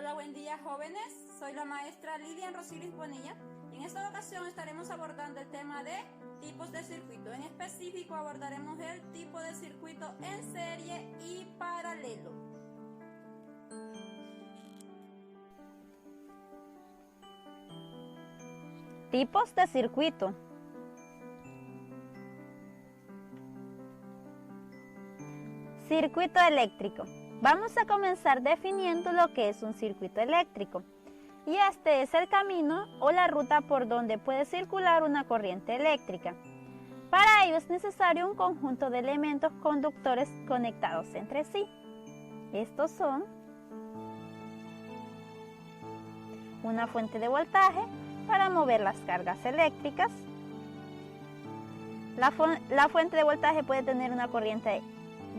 Hola, buen día jóvenes, soy la maestra Lilian Rosilis Bonilla y en esta ocasión estaremos abordando el tema de tipos de circuito. En específico abordaremos el tipo de circuito en serie y paralelo. Tipos de circuito. Circuito eléctrico. Vamos a comenzar definiendo lo que es un circuito eléctrico. Y este es el camino o la ruta por donde puede circular una corriente eléctrica. Para ello es necesario un conjunto de elementos conductores conectados entre sí. Estos son una fuente de voltaje para mover las cargas eléctricas. La fuente de voltaje puede tener una corriente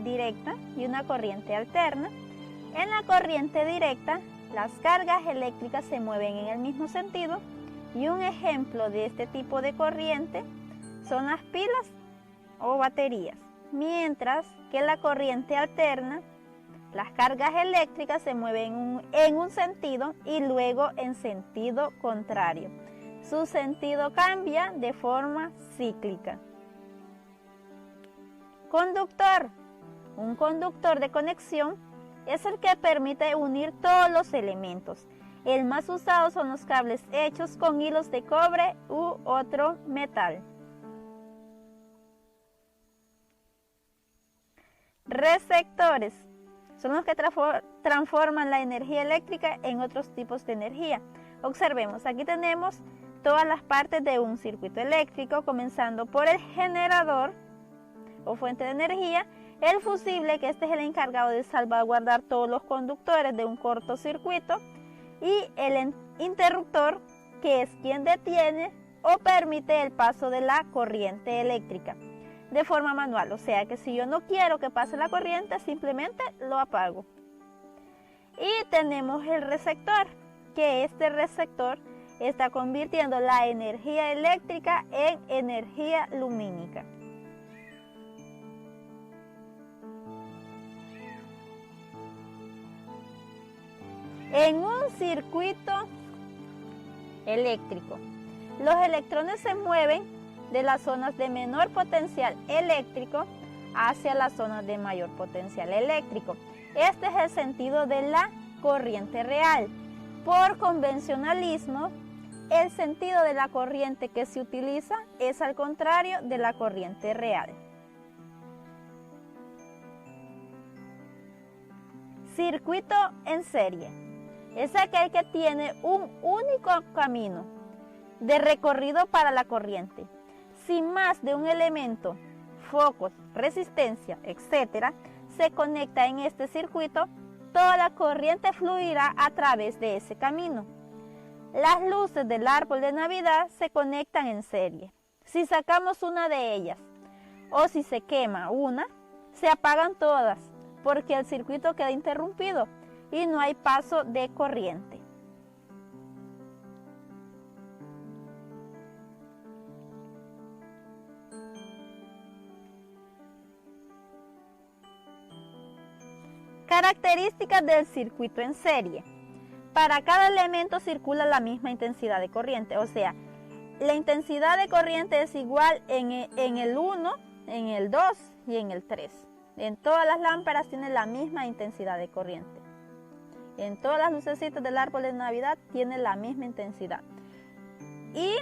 directa y una corriente alterna. En la corriente directa, las cargas eléctricas se mueven en el mismo sentido y un ejemplo de este tipo de corriente son las pilas o baterías, mientras que en la corriente alterna, las cargas eléctricas se mueven en un sentido y luego en sentido contrario. Su sentido cambia de forma cíclica. Conductor. Un conductor de conexión es el que permite unir todos los elementos. El más usado son los cables hechos con hilos de cobre u otro metal. Receptores son los que transforman la energía eléctrica en otros tipos de energía. Observemos, aquí tenemos todas las partes de un circuito eléctrico, comenzando por el generador o fuente de energía, el fusible, que este es el encargado de salvaguardar todos los conductores de un cortocircuito, y el interruptor, que es quien detiene o permite el paso de la corriente eléctrica de forma manual. O sea que si yo no quiero que pase la corriente, simplemente lo apago. Y tenemos el receptor, que este receptor está convirtiendo la energía eléctrica en energía lumínica. En un circuito eléctrico, los electrones se mueven de las zonas de menor potencial eléctrico hacia las zonas de mayor potencial eléctrico. Este es el sentido de la corriente real. Por convencionalismo, el sentido de la corriente que se utiliza es al contrario de la corriente real. Circuito en serie. Es aquel que tiene un único camino de recorrido para la corriente. Si más de un elemento, focos, resistencia, etc., se conecta en este circuito, toda la corriente fluirá a través de ese camino. Las luces del árbol de Navidad se conectan en serie. Si sacamos una de ellas o si se quema una, se apagan todas porque el circuito queda interrumpido y no hay paso de corriente. Características del circuito en serie. Para cada elemento circula la misma intensidad de corriente, o sea, la intensidad de corriente es igual en el 1, en el 2 y en el 3. En todas las lámparas tiene la misma intensidad de corriente. En todas las lucecitas del árbol de Navidad tiene la misma intensidad. Y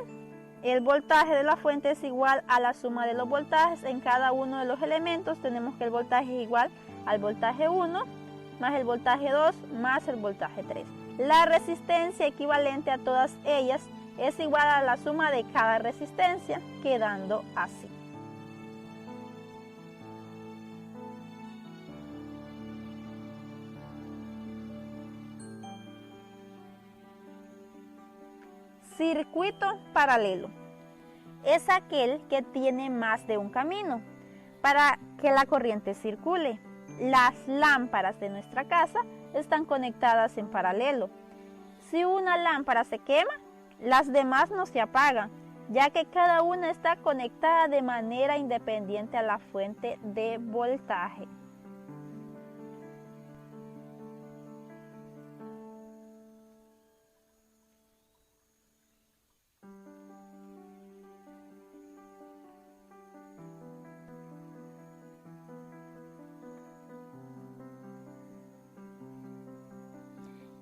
el voltaje de la fuente es igual a la suma de los voltajes en cada uno de los elementos. Tenemos que el voltaje es igual al voltaje 1 más el voltaje 2 más el voltaje 3. La resistencia equivalente a todas ellas es igual a la suma de cada resistencia, quedando así. Circuito paralelo. Es aquel que tiene más de un camino para que la corriente circule. Las lámparas de nuestra casa están conectadas en paralelo. Si una lámpara se quema, las demás no se apagan, ya que cada una está conectada de manera independiente a la fuente de voltaje.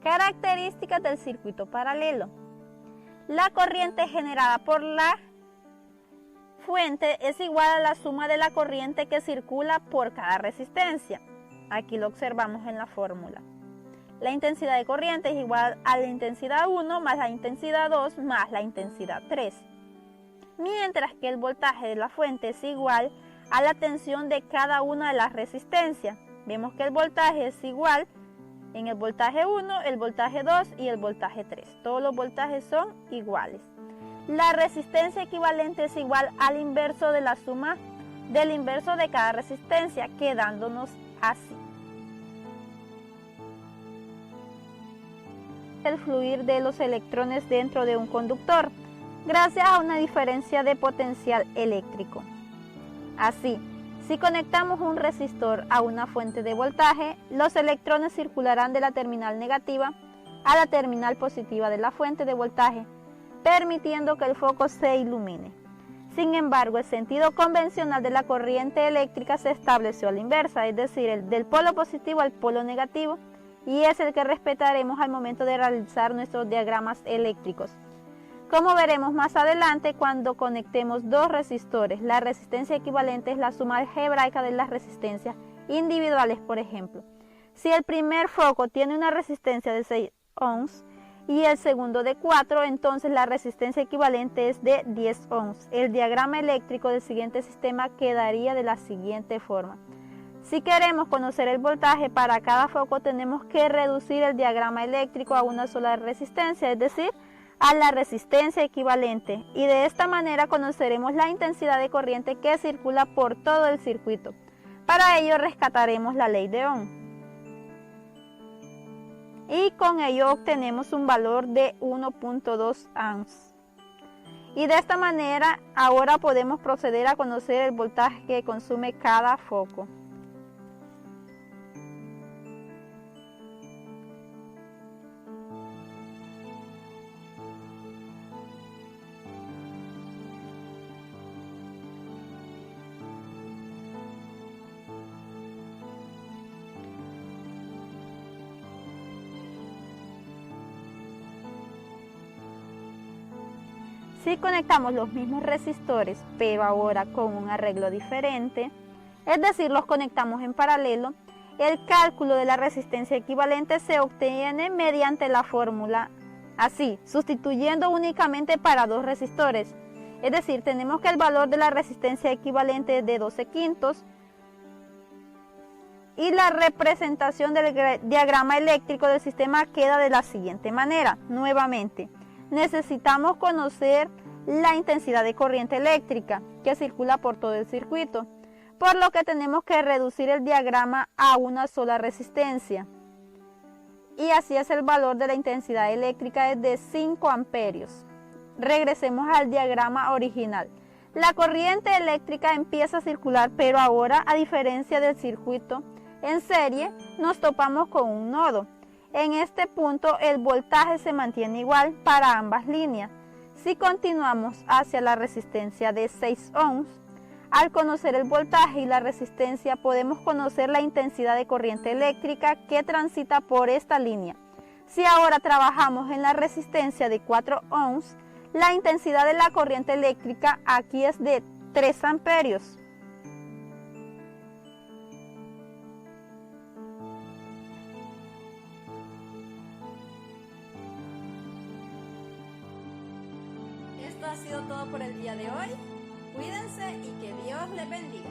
Características del circuito paralelo. La corriente generada por la fuente es igual a la suma de la corriente que circula por cada resistencia. Aquí lo observamos en la fórmula. La intensidad de corriente es igual a la intensidad 1 más la intensidad 2 más la intensidad 3. Mientras que el voltaje de la fuente es igual a la tensión de cada una de las resistencias. Vemos que el voltaje es igual en el voltaje 1, el voltaje 2 y el voltaje 3. Todos los voltajes son iguales. La resistencia equivalente es igual al inverso de la suma del inverso de cada resistencia, quedándonos así. El fluir de los electrones dentro de un conductor, gracias a una diferencia de potencial eléctrico. Así, si conectamos un resistor a una fuente de voltaje, los electrones circularán de la terminal negativa a la terminal positiva de la fuente de voltaje, permitiendo que el foco se ilumine. Sin embargo, el sentido convencional de la corriente eléctrica se estableció a la inversa, es decir, del polo positivo al polo negativo, y es el que respetaremos al momento de realizar nuestros diagramas eléctricos. Como veremos más adelante, cuando conectemos dos resistores, la resistencia equivalente es la suma algebraica de las resistencias individuales, por ejemplo. Si el primer foco tiene una resistencia de 6 ohms y el segundo de 4, entonces la resistencia equivalente es de 10 ohms. El diagrama eléctrico del siguiente sistema quedaría de la siguiente forma. Si queremos conocer el voltaje para cada foco, tenemos que reducir el diagrama eléctrico a una sola resistencia, es decir, a la resistencia equivalente, y de esta manera conoceremos la intensidad de corriente que circula por todo el circuito. Para ello rescataremos la ley de Ohm y con ello obtenemos un valor de 1.2 amps. Y de esta manera ahora podemos proceder a conocer el voltaje que consume cada foco. Si conectamos los mismos resistores, pero ahora con un arreglo diferente, es decir, los conectamos en paralelo, el cálculo de la resistencia equivalente se obtiene mediante la fórmula así, sustituyendo únicamente para dos resistores. Es decir, tenemos que el valor de la resistencia equivalente es de 12 quintos y la representación del diagrama eléctrico del sistema queda de la siguiente manera. Nuevamente, necesitamos conocer la intensidad de corriente eléctrica que circula por todo el circuito, por lo que tenemos que reducir el diagrama a una sola resistencia. Y así es el valor de la intensidad eléctrica es de 5 amperios. Regresemos al diagrama original. La corriente eléctrica empieza a circular, pero ahora, a diferencia del circuito en serie, nos topamos con un nodo. En este punto el voltaje se mantiene igual para ambas líneas. Si continuamos hacia la resistencia de 6 ohms, al conocer el voltaje y la resistencia podemos conocer la intensidad de corriente eléctrica que transita por esta línea. Si ahora trabajamos en la resistencia de 4 ohms, la intensidad de la corriente eléctrica aquí es de 3 amperios. Esto ha sido todo por el día de hoy. Cuídense y que Dios les bendiga.